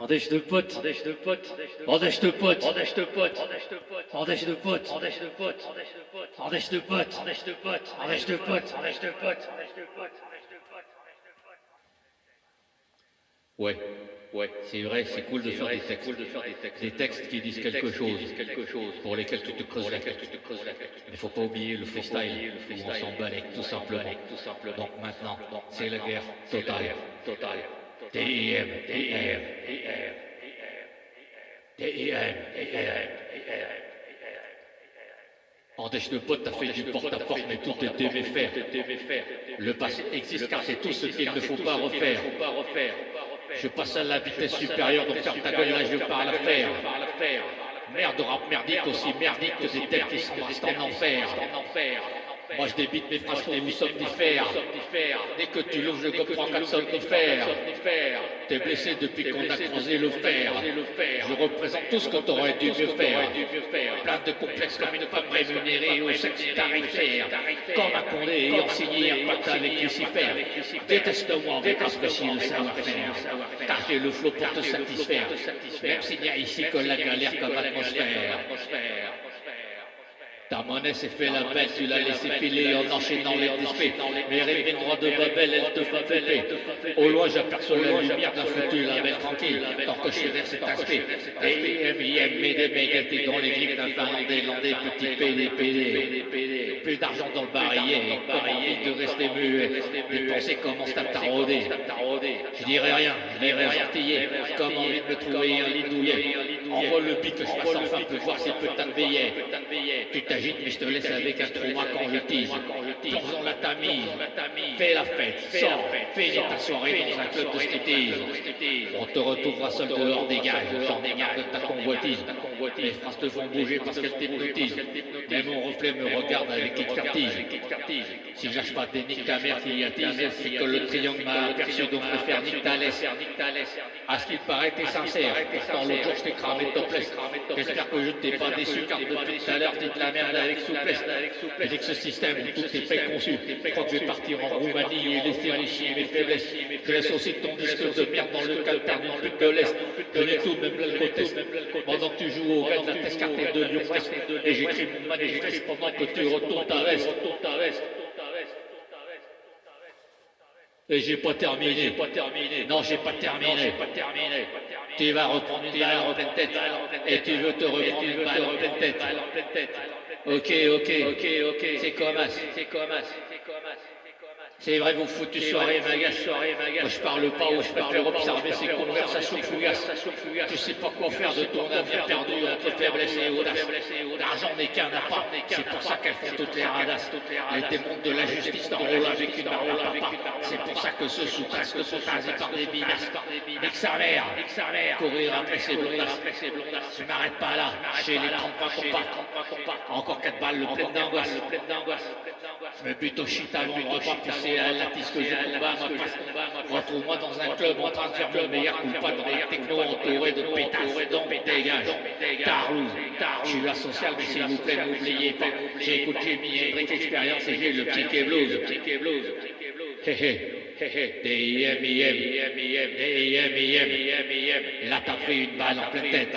Andèche de potes, andèche de potes, andèche de potes, andèche de potes, andèche de potes, andèche de potes, andèche de potes, andèche de potes, andèche de potes, andèche de potes. Ouais, ouais, c'est vrai, c'est cool de faire des textes qui disent quelque chose, pour lesquels tu te creuses la tête. Mais faut pas oublier le freestyle, où on s'en balèque tout simplement. Donc maintenant, c'est la guerre totale. TIM, TIM, TIM, Andèche de potes, t'as fait du porte-à-porte, mais tout est méfaire. Le passé existe car c'est tout ce qu'il ne faut pas refaire. Je passe à la vitesse supérieure, donc ferme ta gueule, là je parle à faire. Merde, rap merdique, aussi merdique que des têtes qui s'embrassent en enfer. Moi je débite mes phrases, mais vous somnifères. Dès que tu l'ouvres, je comprends qu'un somnifère. T'es blessé depuis qu'on a creusé le fer. Je représente tout ce que t'aurais dû mieux faire. Plein de complexes comme une femme rémunérée au sexe tarifaire. Comme un condé ayant signé un pacte avec Lucifer. Déteste-moi, mais apprécie le savoir-faire. Car j'ai le flot pour te satisfaire. Même s'il n'y a ici que la galère comme atmosphère. Ta monnaie s'est fait la belle, tu l'as laissé filer en enchaînant les respects. Mais rêves droit de Babel, elle te fait péter. Au loin, j'aperçois la lumière d'un foutu label tranquille, tant que je suis vers cet aspect. Et IM, des mégatés dans les griffes d'un Finlandais, landais, petit PD. Plus d'argent dans le barillet, comme envie de rester muet. Les pensées commencent à tarauder. Je dirais rien, gentillet, comme envie de me trouver un lit douillet. Envoie le beat que je fasse enfin peut voir ces putains de billets. Tu t'agites mais je te laisse avec un trauma quand je tease. Plongeons la tamise, fais la fête, sors, finis ta soirée dans un club de striptease. On te retrouvera seul dehors, dégage, j'en ai marre de ta convoitise. Les phrases te font bouger parce qu'elles t'hypnotisent. Mais mon reflet me regarde avec expertise. Si je lâche pas des niques ta mère qui attise, c'est que le triangle m'a aperçu, donc je préfère nique ta laisse. À ce qu'il paraît, t'es sincère. Pourtant l'autre jour je t'ai cramé topless. J'espère que je t'ai pas déçu car depuis tout à l'heure t'es de la merde avec souplesse. Avec ce système où tout est préconçu, je crois que je vais partir en Roumanie et laisser réchier mes faiblesses. Je laisse aussi ton disque de merde dans le calcaire d'une pute de l'Est. Je n'ai tout, même l'alcotest. Pendant que tu joues au gars de la Tescarté de Lyon-Ouest. Et j'écris mon manifeste pendant que tu retournes ta veste. Et j'ai pas terminé. Non, j'ai pas terminé. Tu vas reprendre une balle en pleine tête. Et tu veux te reprendre une balle en pleine tête. Ok. C'est comme as. C'est vrai, vous foutez soirée magasse. Moi, je parle pas ou je préfère observer ces conversations fugaces. Tu sais pas quoi faire de ton avenir perdu entre faiblesse et audace. L'argent n'est qu'un appât, c'est pour ça qu'elles font toutes les radasses. Les démons de la justice t'enrôlent avec une barre à papa. C'est pour ça que ceux sous presque sont rasés par des binasses. Nique sa mère, courir après ces blondasses. Je m'arrête pas là, chez les 33 compas. Encore 4 balles, le plein d'angoisse. Je me bute au shit avant le repas, puis c'est à la tisse que je combats ma passe. Retrouve-moi dans un club en train de faire mon meilleur coup pas dans la techno entouré de pétasses. Donc dégage, Tarlou, je suis asocial, mais s'il vous plaît, n'oubliez pas. J'ai écouté Jimi Hendrix Experience et j'ai le psyché blues. DIM. Là t'as pris une balle en pleine tête.